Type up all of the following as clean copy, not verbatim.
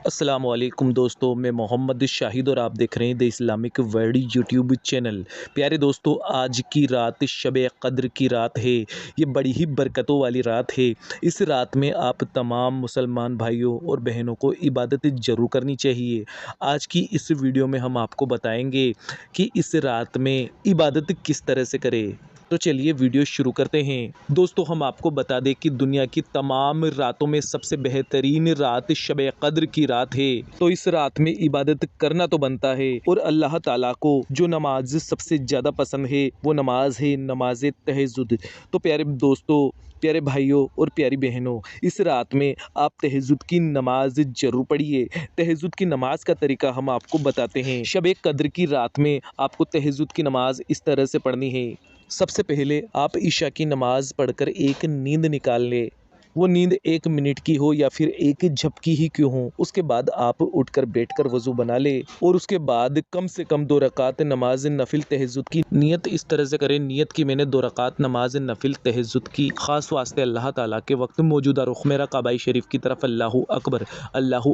अस्सलाम वालेकुम दोस्तों, मैं मोहम्मद शाहिद और आप देख रहे हैं the Islamic world YouTube channel. प्यारे दोस्तों, आज की रात शब क़द्र की रात है। ये बड़ी ही बरकतों वाली रात है। इस रात में आप तमाम मुसलमान भाइयों और बहनों को इबादत ज़रूर करनी चाहिए। आज की इस वीडियो में हम आपको बताएंगे कि इस रात में इबादत किस तरह से करें। तो चलिए वीडियो शुरू करते हैं। दोस्तों, हम आपको बता दें कि दुनिया की तमाम रातों में सबसे बेहतरीन रात शब क़द्र की रात है। तो इस रात में इबादत करना तो बनता है और अल्लाह ताला को जो नमाज सबसे ज़्यादा पसंद है वो नमाज है नमाज तहज्जुद। तो प्यारे दोस्तों, प्यारे भाइयों और प्यारी बहनों, इस रात में आप तहज्जुद की नमाज ज़रूर पढ़िए। तहज्जुद की नमाज का तरीका हम आपको बताते हैं। शब क़द्र की रात में आपको तहज्जुद की नमाज इस तरह से पढ़नी है। सबसे पहले आप इशा की नमाज़ पढ़कर एक नींद निकाल लें। वो नींद 1 मिनट की हो या फिर एक झपकी ही क्यों हो, उसके बाद आप उठकर बैठकर वज़ू बना लें और उसके बाद कम से कम 2 रकात नमाज नफिल तहज्जुद की नियत इस तरह से करें। नियत की मैंने 2 रकात नमाज नफिल तहज्जुद की ख़ास वास्ते अल्लाह ताला के वक्त मौजूदा रुख मेरा काबा शरीफ की तरफ अल्लाहु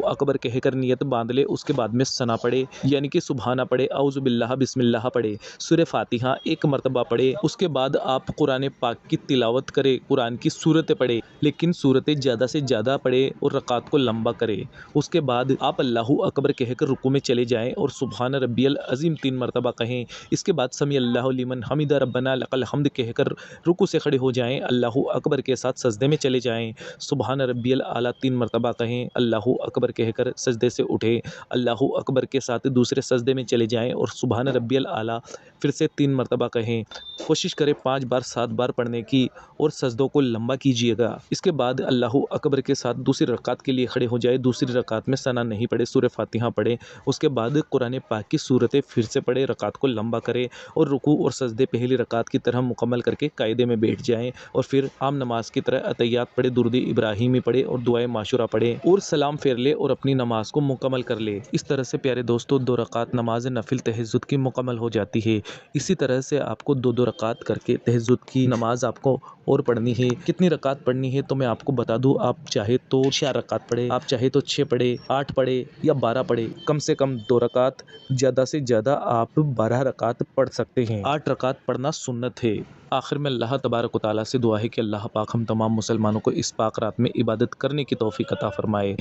अकबर कहकर नियत बांध ले। उसके बाद में सना पढ़े, यानी कि सुबहाना पढ़े, औज़ु बिल्लाह बिस्मिल्लाह पढ़े, सूरह फातिहा एक मरतबा पढ़े। उसके बाद आप कुरान पाक की तिलावत करें, कुरान की सूरतें पढ़े, लेकिन सूरतें ज़्यादा से ज़्यादा पढ़े और रकात को लंबा करे। उसके बाद आप अल्लाहु अकबर कहकर रुकू में चले जाएं और सुबहान रब्बियल अज़ीम 3 मरतबा कहें। इसके बाद समी अल्लाहु लिमन हमिदा रब्बना लकल हम्द कहकर रुकू से खड़े हो जाएं। अल्लाहु अकबर के साथ सजदे में चले जाएं। सुबहान रब्बियल आला 3 मरतबा कहें। अल्लाहु अकबर कहकर सजदे से उठे। अल्लाहु अकबर के साथ दूसरे सजदे में चले जाएं और सुबहान रब्बियल आला फिर से 3 मरतबा कहें। कोशिश करें 5 बार 7 बार पढ़ने की और सजदों को लंबा कीजिएगा। इसके बाद अल्लाहु अकबर के साथ दूसरी रकात के लिए खड़े हो जाए। दूसरी रकात में सना नहीं पढ़े, सूरह फातिहा पढ़े। उसके बाद कुरान पाक की सूरतें फिर से पढ़े, रकात को लंबा करें और रुकू और सजदे पहली रकात की तरह मुकम्मल करके कायदे में बैठ जाएं और फिर आम नमाज की तरह अतहियात पढ़े, दुरूद इब्राहिमी पढ़े और दुआए माशूरा पढ़े और सलाम फेर ले और अपनी नमाज को मुकम्मल कर ले। इस तरह से प्यारे दोस्तों 2 रकात नमाज नफिल तहज्जुद की मुकम्मल हो जाती है। इसी तरह से आपको 2-2 रकात करके तहज्जुद की नमाज आपको और पढ़नी है। कितनी रकात पढ़नी है तो मैं आपको बता दूं। आप चाहे तो 4 रकात पढ़े, आप चाहे तो 6 पढ़े, 8 पढ़े या 12 पढ़े। कम से कम 2 रकात, ज़्यादा से ज़्यादा आप 12 रकात पढ़ सकते हैं। 8 रकात पढ़ना सुन्नत है। आखिर में अल्लाह तबारक व तआला से दुआ है कि अल्लाह पाक हम तमाम मुसलमानों को इस पाक रात में इबादत करने की तौफीक अता फरमाए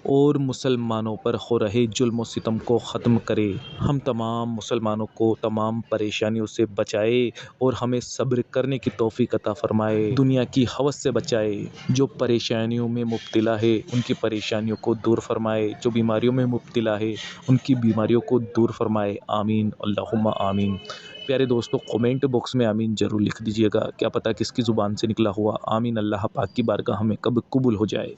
और मुसलमानों पर हो रहे जुल्म व सितम को ख़त्म करे। हम तमाम मुसलमानों को तमाम परेशानियों से बचाए और हमें सब्र करने की तौफीक अता फरमाए। दुनिया की हवस से बचाए। जो परेशानियों में मुब्तला है उनकी परेशानियों को दूर फरमाए। जो बीमारियों में मुब्तला है उनकी बीमारियों को दूर फरमाए। आमीन अल्लाहुम्मा आमीन। प्यारे दोस्तों, कमेंट बॉक्स में आमीन ज़रूर लिख दीजिएगा। क्या पता किसकी ज़ुबान से निकला हुआ आमीन अल्लाह पाक की बारगाह में कब कबूल हो जाए।